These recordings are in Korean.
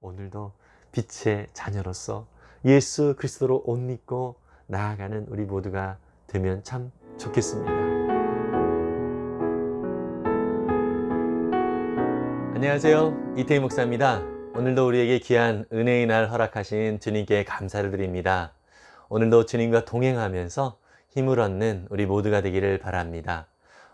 오늘도 빛의 자녀로서 예수 그리스도로 옷 입고 나아가는 우리 모두가 되면 참 좋겠습니다. 안녕하세요. 이태희 목사입니다. 오늘도 우리에게 귀한 은혜의 날 허락하신 주님께 감사를 드립니다. 오늘도 주님과 동행하면서 힘을 얻는 우리 모두가 되기를 바랍니다.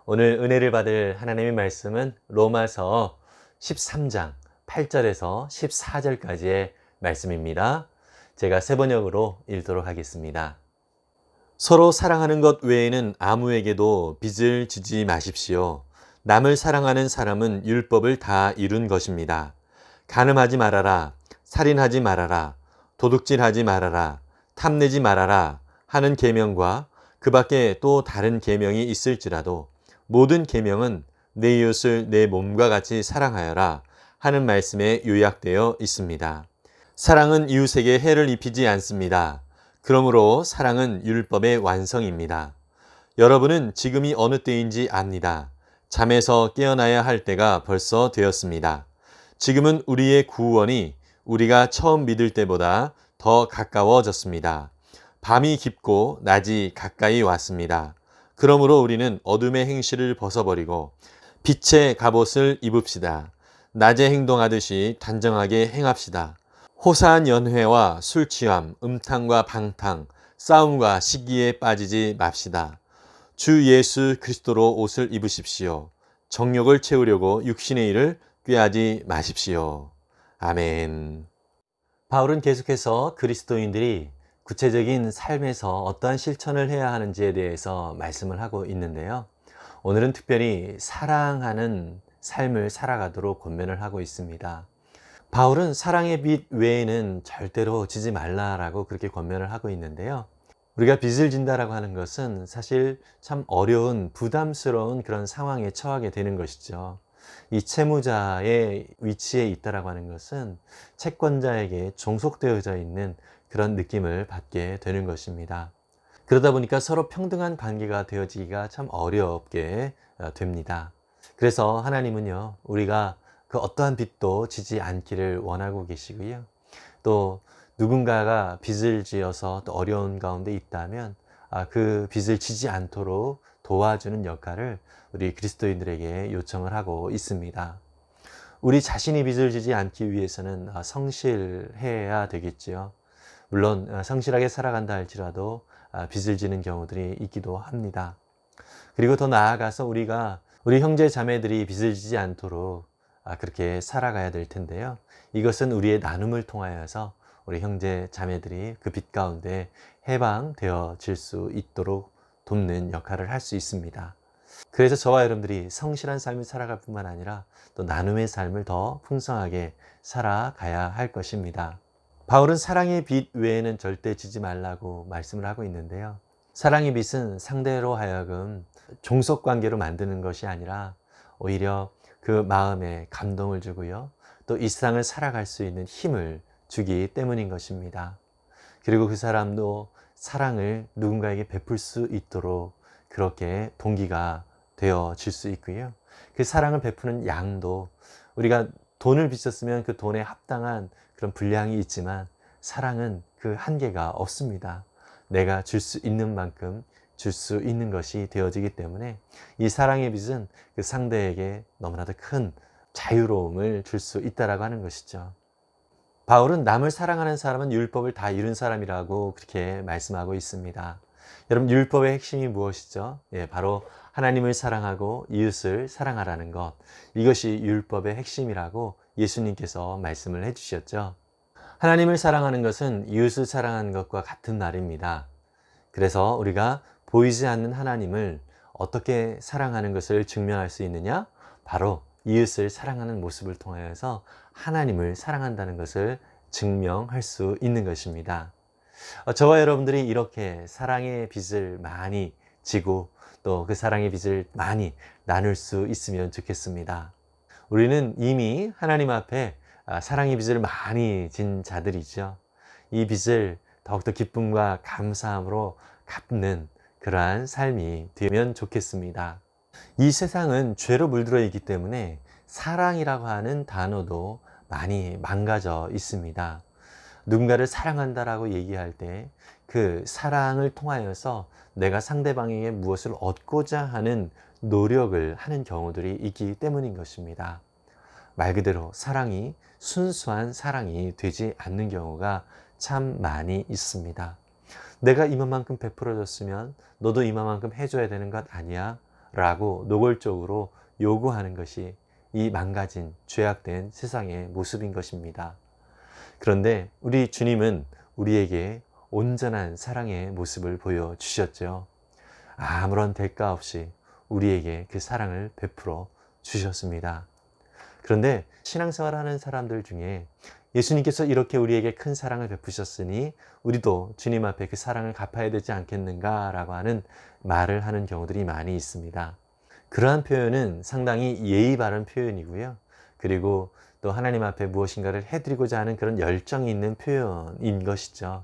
오늘 은혜를 받을 하나님의 말씀은 로마서 13장 8절에서 14절까지의 말씀입니다. 제가 세 번역으로 읽도록 하겠습니다. 서로 사랑하는 것 외에는 아무에게도 빚을 지지 마십시오. 남을 사랑하는 사람은 율법을 다 이룬 것입니다. 간음하지 말아라, 살인하지 말아라, 도둑질하지 말아라, 탐내지 말아라 하는 계명과 그 밖에 또 다른 계명이 있을지라도 모든 계명은 내 이웃을 내 몸과 같이 사랑하여라 하는 말씀에 요약되어 있습니다. 사랑은 이웃에게 해를 입히지 않습니다. 그러므로 사랑은 율법의 완성입니다. 여러분은 지금이 어느 때인지 압니다. 잠에서 깨어나야 할 때가 벌써 되었습니다. 지금은 우리의 구원이 우리가 처음 믿을 때보다 더 가까워졌습니다. 밤이 깊고 낮이 가까이 왔습니다. 그러므로 우리는 어둠의 행실을 벗어버리고 빛의 갑옷을 입읍시다. 낮에 행동하듯이 단정하게 행합시다. 호사한 연회와 술 취함, 음탕과 방탕, 싸움과 시기에 빠지지 맙시다. 주 예수 그리스도로 옷을 입으십시오. 정욕을 채우려고 육신의 일을 꾀하지 마십시오. 아멘. 바울은 계속해서 그리스도인들이 구체적인 삶에서 어떠한 실천을 해야 하는지에 대해서 말씀을 하고 있는데요. 오늘은 특별히 사랑하는 삶을 살아가도록 권면을 하고 있습니다. 바울은 사랑의 빚 외에는 절대로 지지 말라라고 그렇게 권면을 하고 있는데요. 우리가 빚을 진다라고 하는 것은 사실 참 어려운 부담스러운 그런 상황에 처하게 되는 것이죠. 이 채무자의 위치에 있다라고 하는 것은 채권자에게 종속되어져 있는 그런 느낌을 받게 되는 것입니다. 그러다 보니까 서로 평등한 관계가 되어지기가 참 어렵게 됩니다. 그래서 하나님은요, 우리가 그 어떠한 빚도 지지 않기를 원하고 계시고요. 또 누군가가 빚을 지어서 또 어려운 가운데 있다면 그 빚을 지지 않도록 도와주는 역할을 우리 그리스도인들에게 요청을 하고 있습니다. 우리 자신이 빚을 지지 않기 위해서는 성실해야 되겠지요. 물론 성실하게 살아간다 할지라도 빚을 지는 경우들이 있기도 합니다. 그리고 더 나아가서 우리가 우리 형제 자매들이 빚을 지지 않도록 그렇게 살아가야 될 텐데요. 이것은 우리의 나눔을 통하여서 우리 형제 자매들이 그 빚 가운데 해방되어질 수 있도록 돕는 역할을 할 수 있습니다. 그래서 저와 여러분들이 성실한 삶을 살아갈 뿐만 아니라 또 나눔의 삶을 더 풍성하게 살아가야 할 것입니다. 바울은 사랑의 빚 외에는 절대 지지 말라고 말씀을 하고 있는데요. 사랑의 빚은 상대로 하여금 종속관계로 만드는 것이 아니라 오히려 그 마음에 감동을 주고요. 또 이 세상을 살아갈 수 있는 힘을 주기 때문인 것입니다. 그리고 그 사람도 사랑을 누군가에게 베풀 수 있도록 그렇게 동기가 되어질 수 있고요. 그 사랑을 베푸는 양도 우리가 돈을 빚었으면 그 돈에 합당한 그런 분량이 있지만 사랑은 그 한계가 없습니다. 내가 줄 수 있는 만큼 줄 수 있는 것이 되어지기 때문에 이 사랑의 빚은 그 상대에게 너무나도 큰 자유로움을 줄 수 있다라고 하는 것이죠. 바울은 남을 사랑하는 사람은 율법을 다 이룬 사람이라고 그렇게 말씀하고 있습니다. 여러분, 율법의 핵심이 무엇이죠? 바로 하나님을 사랑하고 이웃을 사랑하라는 것. 이것이 율법의 핵심이라고 예수님께서 말씀을 해주셨죠. 하나님을 사랑하는 것은 이웃을 사랑하는 것과 같은 말입니다. 그래서 우리가 보이지 않는 하나님을 어떻게 사랑하는 것을 증명할 수 있느냐? 바로 이웃을 사랑하는 모습을 통하여서 하나님을 사랑한다는 것을 증명할 수 있는 것입니다. 저와 여러분들이 이렇게 사랑의 빚을 많이 지고 또 그 사랑의 빚을 많이 나눌 수 있으면 좋겠습니다. 우리는 이미 하나님 앞에 사랑의 빚을 많이 진 자들이죠. 이 빚을 더욱더 기쁨과 감사함으로 갚는 그러한 삶이 되면 좋겠습니다. 이 세상은 죄로 물들어 있기 때문에 사랑이라고 하는 단어도 많이 망가져 있습니다. 누군가를 사랑한다라고 얘기할 때 그 사랑을 통하여서 내가 상대방에게 무엇을 얻고자 하는 노력을 하는 경우들이 있기 때문인 것입니다. 말 그대로 사랑이 순수한 사랑이 되지 않는 경우가 참 많이 있습니다. 내가 이만큼 베풀어줬으면 너도 이만큼 해줘야 되는 것 아니야? 라고 노골적으로 요구하는 것이 이 망가진 죄악된 세상의 모습인 것입니다. 그런데 우리 주님은 우리에게 온전한 사랑의 모습을 보여주셨죠. 아무런 대가 없이 우리에게 그 사랑을 베풀어 주셨습니다. 그런데 신앙생활하는 사람들 중에 예수님께서 이렇게 우리에게 큰 사랑을 베푸셨으니 우리도 주님 앞에 그 사랑을 갚아야 되지 않겠는가 라고 하는 말을 하는 경우들이 많이 있습니다. 그러한 표현은 상당히 예의 바른 표현이고요. 그리고 또 하나님 앞에 무엇인가를 해드리고자 하는 그런 열정이 있는 표현인 것이죠.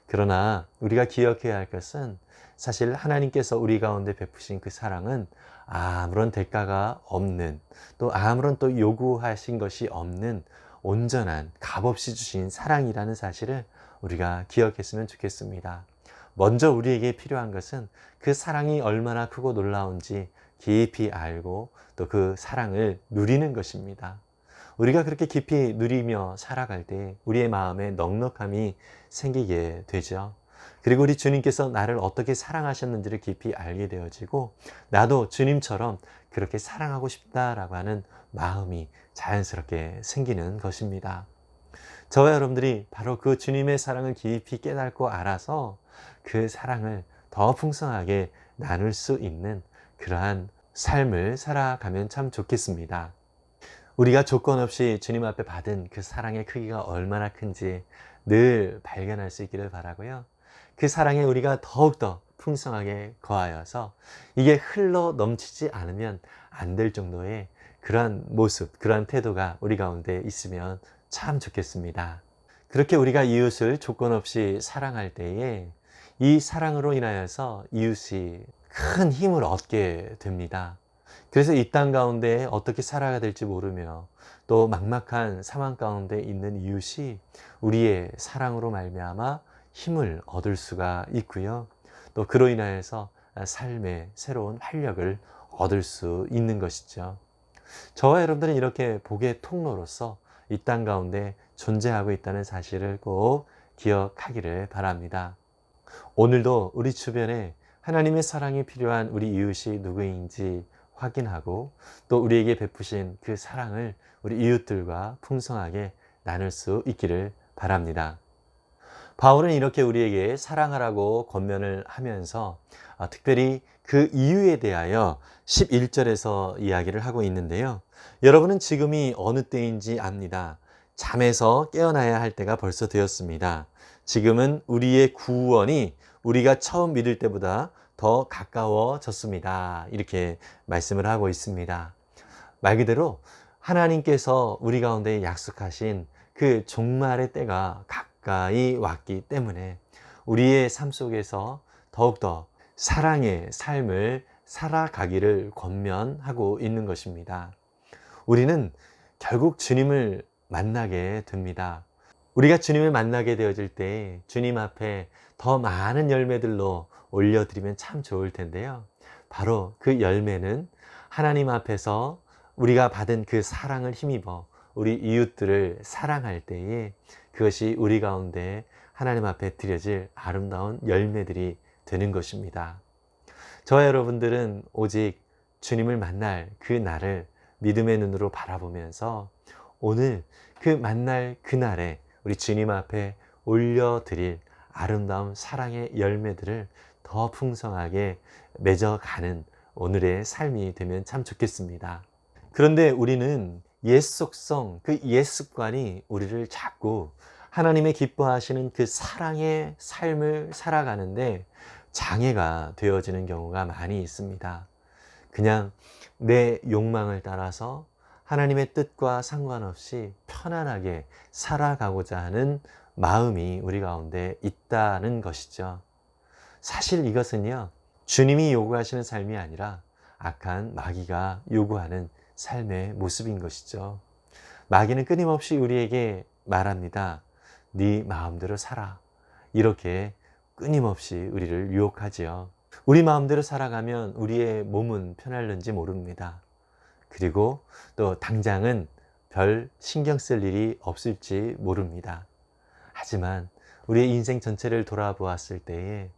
그러나 우리가 기억해야 할 것은 사실 하나님께서 우리 가운데 베푸신 그 사랑은 아무런 대가가 없는, 또 아무런 또 요구하신 것이 없는 온전한 값없이 주신 사랑이라는 사실을 우리가 기억했으면 좋겠습니다. 먼저 우리에게 필요한 것은 그 사랑이 얼마나 크고 놀라운지 깊이 알고 또 그 사랑을 누리는 것입니다. 우리가 그렇게 깊이 누리며 살아갈 때 우리의 마음에 넉넉함이 생기게 되죠. 그리고 우리 주님께서 나를 어떻게 사랑하셨는지를 깊이 알게 되어지고 나도 주님처럼 그렇게 사랑하고 싶다라고 하는 마음이 자연스럽게 생기는 것입니다. 저와 여러분들이 바로 그 주님의 사랑을 깊이 깨닫고 알아서 그 사랑을 더 풍성하게 나눌 수 있는 그러한 삶을 살아가면 참 좋겠습니다. 우리가 조건 없이 주님 앞에 받은 그 사랑의 크기가 얼마나 큰지 늘 발견할 수 있기를 바라고요. 그 사랑에 우리가 더욱더 풍성하게 거하여서 이게 흘러 넘치지 않으면 안 될 정도의 그러한 모습, 그러한 태도가 우리 가운데 있으면 참 좋겠습니다. 그렇게 우리가 이웃을 조건 없이 사랑할 때에 이 사랑으로 인하여서 이웃이 큰 힘을 얻게 됩니다. 그래서 이 땅 가운데 어떻게 살아야 될지 모르며 또 막막한 상황 가운데 있는 이웃이 우리의 사랑으로 말미암아 힘을 얻을 수가 있고요. 또 그로 인하여서 삶의 새로운 활력을 얻을 수 있는 것이죠. 저와 여러분들은 이렇게 복의 통로로서 이 땅 가운데 존재하고 있다는 사실을 꼭 기억하기를 바랍니다. 오늘도 우리 주변에 하나님의 사랑이 필요한 우리 이웃이 누구인지 확인하고 또 우리에게 베푸신 그 사랑을 우리 이웃들과 풍성하게 나눌 수 있기를 바랍니다. 바울은 이렇게 우리에게 사랑하라고 권면을 하면서 특별히 그 이유에 대하여 11절에서 이야기를 하고 있는데요. 여러분은 지금이 어느 때인지 압니다. 잠에서 깨어나야 할 때가 벌써 되었습니다. 지금은 우리의 구원이 우리가 처음 믿을 때보다 더 가까워졌습니다. 이렇게 말씀을 하고 있습니다. 말 그대로 하나님께서 우리 가운데 약속하신 그 종말의 때가 가까이 왔기 때문에 우리의 삶 속에서 더욱더 사랑의 삶을 살아가기를 권면하고 있는 것입니다. 우리는 결국 주님을 만나게 됩니다. 우리가 주님을 만나게 되어질 때 주님 앞에 더 많은 열매들로 올려드리면 참 좋을 텐데요. 바로 그 열매는 하나님 앞에서 우리가 받은 그 사랑을 힘입어 우리 이웃들을 사랑할 때에 그것이 우리 가운데 하나님 앞에 드려질 아름다운 열매들이 되는 것입니다. 저와 여러분들은 오직 주님을 만날 그 날을 믿음의 눈으로 바라보면서 오늘 그 만날 그날에 우리 주님 앞에 올려드릴 아름다운 사랑의 열매들을 더 풍성하게 맺어가는 오늘의 삶이 되면 참 좋겠습니다. 그런데 우리는 옛 속성, 그 옛 습관이 우리를 자꾸 하나님의 기뻐하시는 그 사랑의 삶을 살아가는데 장애가 되어지는 경우가 많이 있습니다. 그냥 내 욕망을 따라서 하나님의 뜻과 상관없이 편안하게 살아가고자 하는 마음이 우리 가운데 있다는 것이죠. 사실 이것은요, 주님이 요구하시는 삶이 아니라 악한 마귀가 요구하는 삶의 모습인 것이죠. 마귀는 끊임없이 우리에게 말합니다. 네 마음대로 살아. 이렇게 끊임없이 우리를 유혹하지요. 우리 마음대로 살아가면 우리의 몸은 편할는지 모릅니다. 그리고 또 당장은 별 신경 쓸 일이 없을지 모릅니다. 하지만 우리의 인생 전체를 돌아보았을 때에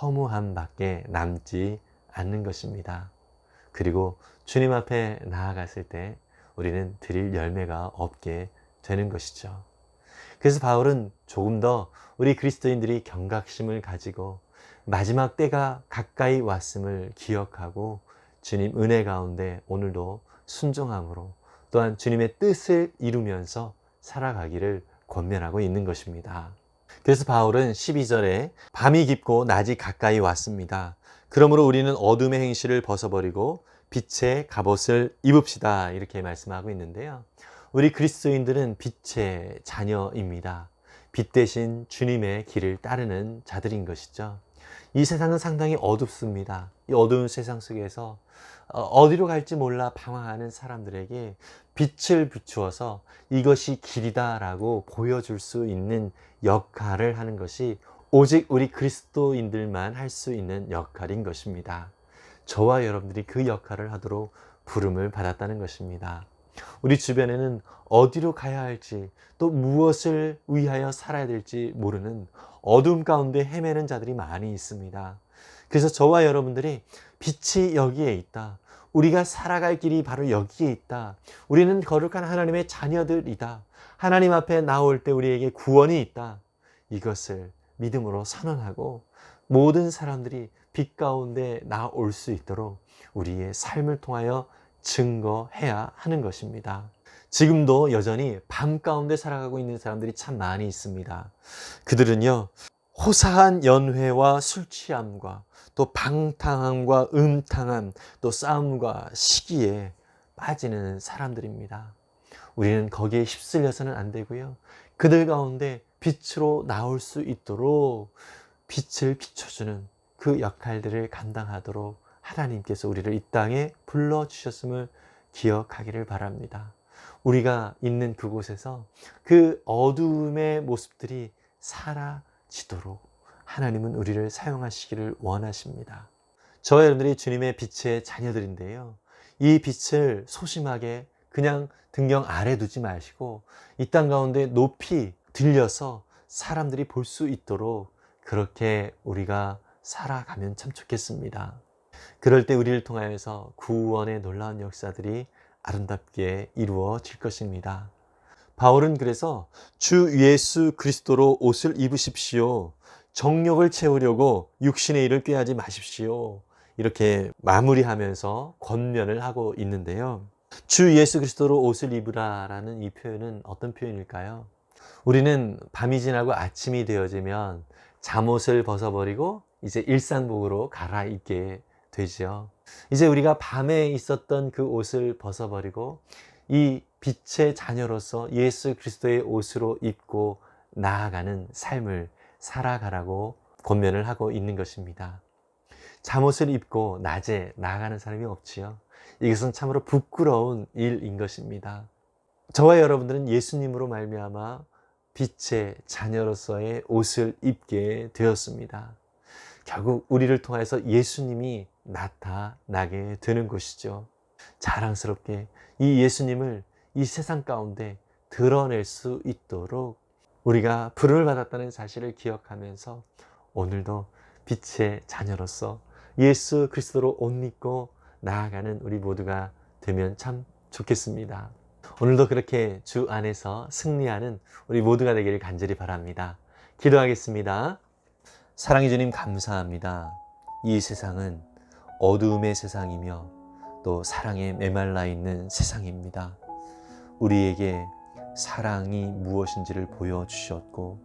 허무함밖에 남지 않는 것입니다. 그리고 주님 앞에 나아갔을 때 우리는 드릴 열매가 없게 되는 것이죠. 그래서 바울은 조금 더 우리 그리스도인들이 경각심을 가지고 마지막 때가 가까이 왔음을 기억하고 주님 은혜 가운데 오늘도 순종함으로 또한 주님의 뜻을 이루면서 살아가기를 권면하고 있는 것입니다. 그래서 바울은 12절에 밤이 깊고 낮이 가까이 왔습니다. 그러므로 우리는 어둠의 행실을 벗어버리고 빛의 갑옷을 입읍시다. 이렇게 말씀하고 있는데요. 우리 그리스도인들은 빛의 자녀입니다. 빛 대신 주님의 길을 따르는 자들인 것이죠. 이 세상은 상당히 어둡습니다. 이 어두운 세상 속에서 어디로 갈지 몰라 방황하는 사람들에게 빛을 비추어서 이것이 길이다라고 보여줄 수 있는 역할을 하는 것이 오직 우리 그리스도인들만 할 수 있는 역할인 것입니다. 저와 여러분들이 그 역할을 하도록 부름을 받았다는 것입니다. 우리 주변에는 어디로 가야 할지 또 무엇을 위하여 살아야 될지 모르는 어둠 가운데 헤매는 자들이 많이 있습니다. 그래서 저와 여러분들이 빛이 여기에 있다. 우리가 살아갈 길이 바로 여기에 있다. 우리는 거룩한 하나님의 자녀들이다. 하나님 앞에 나올 때 우리에게 구원이 있다. 이것을 믿음으로 선언하고 모든 사람들이 빛 가운데 나올 수 있도록 우리의 삶을 통하여 증거해야 하는 것입니다. 지금도 여전히 밤 가운데 살아가고 있는 사람들이 참 많이 있습니다. 그들은요, 호사한 연회와 술 취함과 또 방탕함과 음탕함, 또 싸움과 시기에 빠지는 사람들입니다. 우리는 거기에 휩쓸려서는 안 되고요. 그들 가운데 빛으로 나올 수 있도록 빛을 비춰주는 그 역할들을 감당하도록 하나님께서 우리를 이 땅에 불러주셨음을 기억하기를 바랍니다. 우리가 있는 그곳에서 그 어두움의 모습들이 사라지도록 하나님은 우리를 사용하시기를 원하십니다. 저와 여러분들이 주님의 빛의 자녀들인데요. 이 빛을 소심하게 그냥 등경 아래 두지 마시고 이 땅 가운데 높이 들려서 사람들이 볼 수 있도록 그렇게 우리가 살아가면 참 좋겠습니다. 그럴 때 우리를 통하여서 구원의 놀라운 역사들이 아름답게 이루어질 것입니다. 바울은 그래서 주 예수 그리스도로 옷을 입으십시오. 정욕을 채우려고 육신의 일을 꾀하지 마십시오. 이렇게 마무리하면서 권면을 하고 있는데요. 주 예수 그리스도로 옷을 입으라라는 이 표현은 어떤 표현일까요? 우리는 밤이 지나고 아침이 되어지면 잠옷을 벗어버리고 이제 일상복으로 갈아입게 되죠. 이제 우리가 밤에 있었던 그 옷을 벗어버리고 이 빛의 자녀로서 예수 그리스도의 옷으로 입고 나아가는 삶을 살아가라고 권면을 하고 있는 것입니다. 잠옷을 입고 낮에 나아가는 사람이 없지요. 이것은 참으로 부끄러운 일인 것입니다. 저와 여러분들은 예수님으로 말미암아 빛의 자녀로서의 옷을 입게 되었습니다. 결국 우리를 통해서 예수님이 나타나게 되는 것이죠. 자랑스럽게 이 예수님을 이 세상 가운데 드러낼 수 있도록 우리가 부름을 받았다는 사실을 기억하면서 오늘도 빛의 자녀로서 예수 그리스도로 옷 입고 나아가는 우리 모두가 되면 참 좋겠습니다. 오늘도 그렇게 주 안에서 승리하는 우리 모두가 되기를 간절히 바랍니다. 기도하겠습니다. 사랑해 주님 감사합니다. 이 세상은 어두움의 세상이며 또 사랑에 메말라 있는 세상입니다. 우리에게 사랑이 무엇인지를 보여주셨고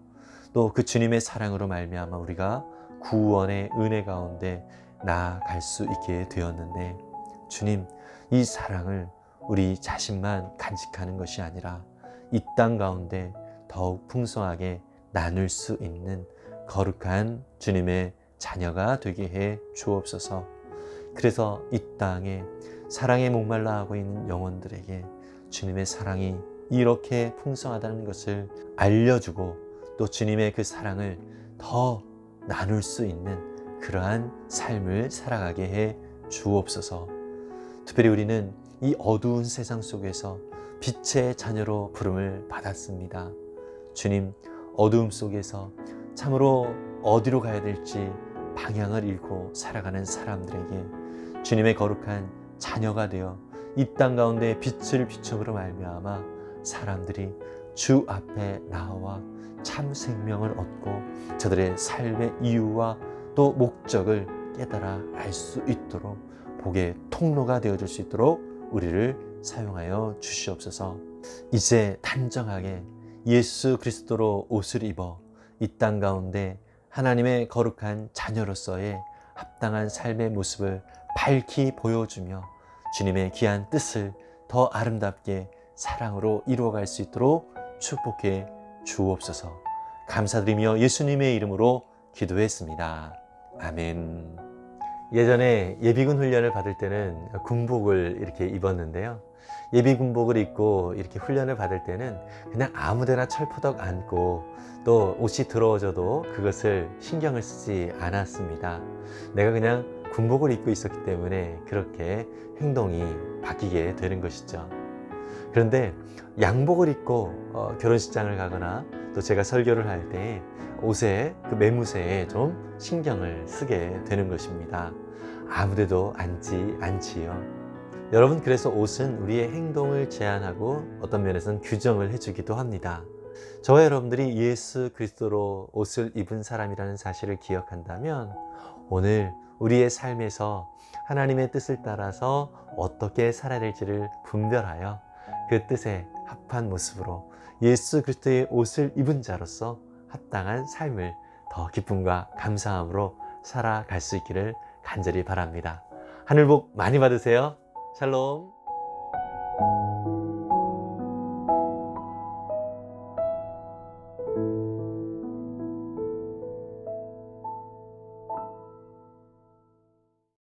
또 그 주님의 사랑으로 말미암아 우리가 구원의 은혜 가운데 나아갈 수 있게 되었는데 주님, 이 사랑을 우리 자신만 간직하는 것이 아니라 이 땅 가운데 더욱 풍성하게 나눌 수 있는 거룩한 주님의 자녀가 되게 해 주옵소서. 그래서 이 땅에 사랑에 목말라 하고 있는 영혼들에게 주님의 사랑이 이렇게 풍성하다는 것을 알려주고 또 주님의 그 사랑을 더 나눌 수 있는 그러한 삶을 살아가게 해 주옵소서. 특별히 우리는 이 어두운 세상 속에서 빛의 자녀로 부름을 받았습니다. 주님, 어두움 속에서 참으로 어디로 가야 될지 방향을 잃고 살아가는 사람들에게 주님의 거룩한 자녀가 되어 이 땅 가운데 빛을 비춤으로 말미암아 사람들이 주 앞에 나와 참 생명을 얻고 저들의 삶의 이유와 또 목적을 깨달아 알 수 있도록 복의 통로가 되어줄 수 있도록 우리를 사용하여 주시옵소서. 이제 단정하게 예수 그리스도로 옷을 입어 이 땅 가운데 하나님의 거룩한 자녀로서의 합당한 삶의 모습을 밝히 보여주며 주님의 귀한 뜻을 더 아름답게 사랑으로 이루어갈 수 있도록 축복해 주옵소서. 감사드리며 예수님의 이름으로 기도했습니다. 아멘. 예전에 예비군 훈련을 받을 때는 군복을 이렇게 입었는데요. 예비군복을 입고 이렇게 훈련을 받을 때는 그냥 아무데나 철포덕 앉고 또 옷이 더러워져도 그것을 신경을 쓰지 않았습니다. 내가 그냥 군복을 입고 있었기 때문에 그렇게 행동이 바뀌게 되는 것이죠. 그런데 양복을 입고 결혼식장을 가거나 또 제가 설교를 할 때 옷에 그 매무새에 좀 신경을 쓰게 되는 것입니다. 아무데도 앉지 않지요. 여러분, 그래서 옷은 우리의 행동을 제한하고 어떤 면에서는 규정을 해주기도 합니다. 저와 여러분들이 예수 그리스도로 옷을 입은 사람이라는 사실을 기억한다면 오늘 우리의 삶에서 하나님의 뜻을 따라서 어떻게 살아야 될지를 분별하여 그 뜻에 합한 모습으로 예수 그리스도의 옷을 입은 자로서 합당한 삶을 더 기쁨과 감사함으로 살아갈 수 있기를 간절히 바랍니다. 하늘 복 많이 받으세요. 샬롬.